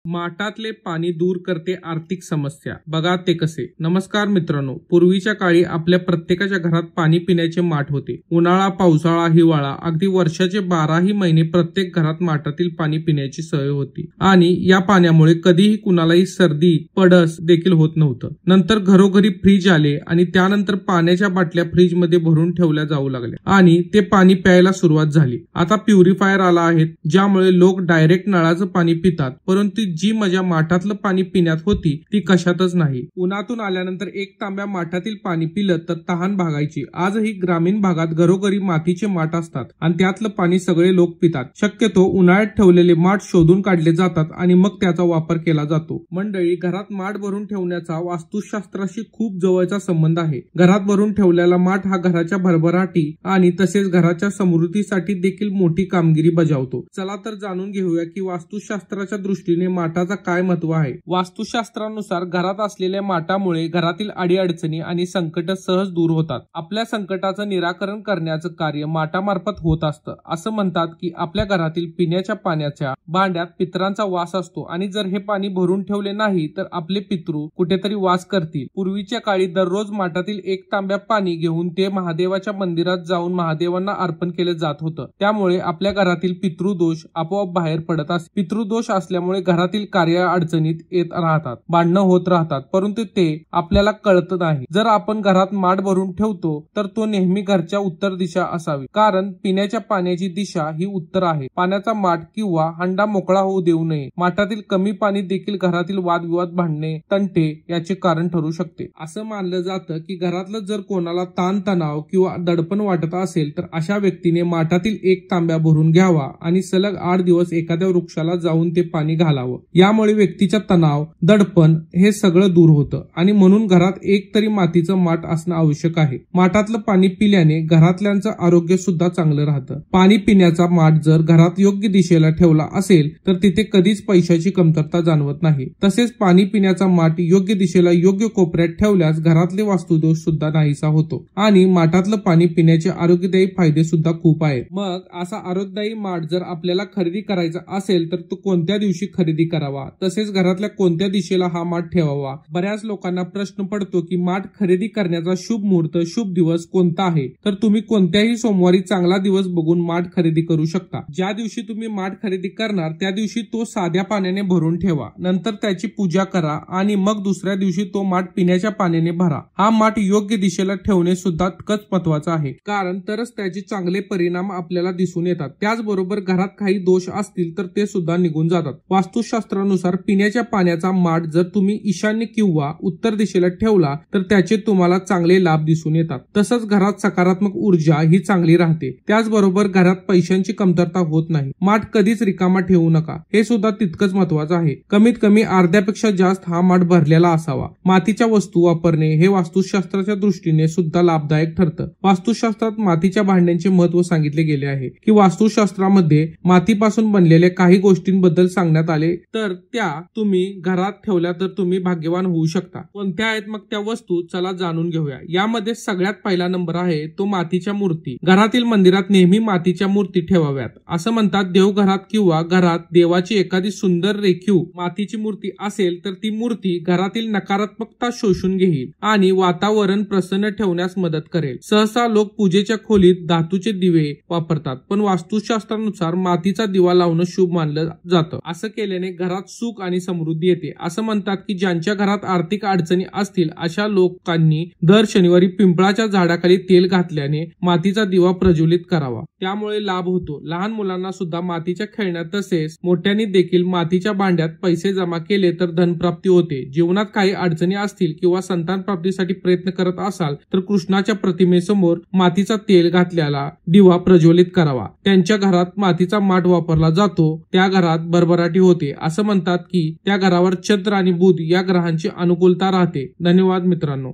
माठातले पाणी दूर करते आर्थिक समस्या, बघा ते कसे. नमस्कार मित्रांनो, पूर्वीच्या काळी आपल्या प्रत्येकाच्या घरात पाणी पिण्याचे माठ होते. उन्हाळा, पावसाळा, हिवाळा अगदी वर्षाचे 12ही महिने प्रत्येक घरात माठातील पाणी पिण्याची सवय होती आणि या पाण्यामुळे कधीही कुणालाही सर्दी, पडस देखील होत नव्हतं. नंतर घरोघरी फ्रीज आले आणि त्यानंतर पाण्याच्या बाटल्या फ्रीज मध्ये भरून ठेवल्या जाऊ लागल्या आणि ते पाणी प्यायला सुरुवात झाली. आता प्युरिफायर आला आहे, ज्यामुळे लोक डायरेक्ट नळाचं पाणी पितात, परंतु जी मजा माठातलं पाणी पिण्यात होती ती कशातच नाही. उन्हातून आल्यानंतर एक तांब्या माठातील पाणी पिलं तर तहान भागायची. आजही ग्रामीण भागात घरोघरी मातीचे माठ असतात आणि त्यातलं पाणी सगळे लोक पितात. शक्यतो उन्हाळ्यात ठेवलेले माठ शोधून काढले जातात आणि मग त्याचा वापर केला जातो. मंडळी, घरात माठ भरून ठेवण्याचा वास्तुशास्त्राशी खूप जवळचा संबंध आहे. घरात भरून ठेवलेला माठ हा घराच्या भरभराटी आणि तसेच घराच्या समृद्धीसाठी देखील मोठी कामगिरी बजावतो. चला तर जाणून घेऊया की वास्तुशास्त्राच्या दृष्टीने माठाचा काय महत्व आहे. वास्तुशास्त्रानुसार घरात असलेल्या माठामुळे घरातील अडीअडचणी आणि संकट सहज दूर होतात. आपल्या संकटाचं निराकरण करण्याचं कार्य माठामार्फत होत असतं. असं म्हणतात की आपल्या घरातील पिण्याच्या पाण्याच्या भांड्यात पितरांचा वास असतो आणि जर हे पाणी भरून ठेवले नाही तर आपले पितृ कुठेतरी वास करतील. पूर्वीच्या काळी दररोज माठातील एक तांब्या पाणी घेऊन ते महादेवाच्या मंदिरात जाऊन महादेवांना अर्पण केलं जात होतं. त्यामुळे आपल्या घरातील पितृदोष आपोआप बाहेर पडत असत. पितृदोष असल्यामुळे घरातील कार्य अडचणीत येत राहतात, भांडणं होत राहतात, परंतु ते आपल्याला कळत नाही. जर आपण घरात माठ भरून ठेवतो तर तो नेहमी घरच्या उत्तर दिशा असावी, कारण पिण्याच्या पाण्याची दिशा ही उत्तर आहे. पाण्याचा माठ किंवा हंडा मोकळा होऊ देऊ नये. माठातील कमी पाणी देखील घरातील वादविवाद, भांडणे, तंटे याचे कारण ठरू शकते. असं मानलं जातं की घरातलं जर कोणाला ताणतणाव किंवा दडपण वाटत असेल तर अशा व्यक्तीने माठातील एक तांब्या भरून घ्यावा आणि सलग 8 दिवस एखाद्या वृक्षाला जाऊन ते पाणी घालावं. यामुळे व्यक्तीच्या तणाव, दडपण हे सगळं दूर होतं आणि म्हणून घरात एक तरी मातीचं माठ असणं आवश्यक आहे. माठातलं पाणी पिल्याने घरातल्यांचं आरोग्य सुद्धा चांगलं राहतं. पाणी पिण्याचा माठ जर घरात योग्य दिशेला ठेवला असेल तर तिथे कधीच पैशाची कमतरता जाणवत नाही. तसेच पाणी पिण्याचा माठ योग्य दिशेला योग्य कोपऱ्यात ठेवल्यास घरातले वास्तुदोष सुद्धा नाहीसा होतो आणि माठातलं पाणी पिण्याचे आरोग्यदायी फायदे सुद्धा खूप आहेत. मग असा आरोग्यदायी माठ जर आपल्याला खरेदी करायचा असेल तर तो कोणत्या दिवशी खरेदी करावा, तसेच घरातल्या कोणत्या दिशेला हा माठ ठेवावा. बऱ्याच लोकांना प्रश्न पडतो की माठ खरेदी करण्याचा शुभ मुहूर्त, शुभ दिवस कोणता आहे. तर तुम्ही कोणत्याही सोमवारी चांगला दिवस बघून माठ खरेदी करू शकता. ज्या दिवशी तुम्ही माठ खरेदी करणार त्या दिवशी तो साध्या पाण्याने भरून ठेवा. नंतर त्याची पूजा करा आणि मग दुसऱ्या दिवशी तो माठ पिण्याच्या पाण्याने भरा. हा माठ योग्य दिशेला ठेवणे सुद्धा तितकंच महत्वाचं आहे, कारण तरच त्याचे चांगले परिणाम आपल्याला दिसून येतात. त्याचबरोबर घरात काही दोष असतील तर ते सुद्धा निघून जातात. वास्तुशास्त्रानुसार पिण्याच्या पाण्याचा माठ जर तुम्ही ईशान्य किंवा उत्तर दिशेला ठेवला तर त्याचे तुम्हाला चांगले लाभ दिसून येतात. तसंच घरात सकारात्मक ऊर्जा ही चांगली राहते. त्याचबरोबर घरात पैशांची कमतरता होत नाही. माठ कधीच रिकामा ठेवू नका, हे सुद्धा तितकंच महत्वाचं आहे. कमीत कमी अर्ध्यापेक्षा जास्त हा माठ भरलेला असावा. मातीच्या वस्तू वापरणे हे वास्तुशास्त्राच्या दृष्टीने सुद्धा लाभदायक ठरतं. वास्तुशास्त्रात मातीच्या भांड्यांचे महत्व सांगितले गेले आहे की वास्तुशास्त्रामध्ये मातीपासून बनलेल्या काही गोष्टींबद्दल सांगण्यात आले तर त्या तुम्ही घरात ठेवल्या तर तुम्ही भाग्यवान होऊ शकता. कोणत्या आहेत मग त्या वस्तू, चला जाणून घेऊया. यामध्ये सगळ्यात पहिला नंबर आहे तो मातीच्या मूर्ती. घरातील मंदिरात नेहमी मातीच्या मूर्ती ठेवाव्यात. असं म्हणतात देवघरात किंवा घरात देवाची एखादी सुंदर रेखीव मातीची मूर्ती असेल तर ती मूर्ती घरातील नकारात्मकता शोषून घेईल आणि वातावरण प्रसन्न ठेवण्यास मदत करेल. सहसा लोक पूजेच्या खोलीत धातूचे दिवे वापरतात, पण वास्तुशास्त्रानुसार मातीचा दिवा लावणं शुभ मानलं जातं. असं केल्याने घरात सुख आणि समृद्धी येते. असं म्हणतात की ज्यांच्या घरात आर्थिक अडचणी असतील अशा लोकांनी दर शनिवारी पिंपळाच्या झाडाखाली तेल घातल्याने मातीचा दिवा प्रज्वलित करावा, त्यामुळे लाभ होतो. लहान मुलांना सुद्धा मातीच्या खेळण्यात तसेच मोठ्यांनी देखील मातीच्या भांड्यात पैसे जमा केले तर धनप्राप्ती होते. जीवनात काही अडचणी असतील किंवा संतान प्राप्तीसाठी प्रयत्न करत असाल तर कृष्णाच्या प्रतिमेसमोर मातीचा तेल घातलेला दिवा प्रज्वलित करावा. त्यांच्या घरात मातीचा माठ वापरला जातो त्या घरात भरभराटी होते. असं म्हणतात की त्या घरावर चंद्र आणि बुध या ग्रहांची अनुकूलता राहते. धन्यवाद मित्रांनो.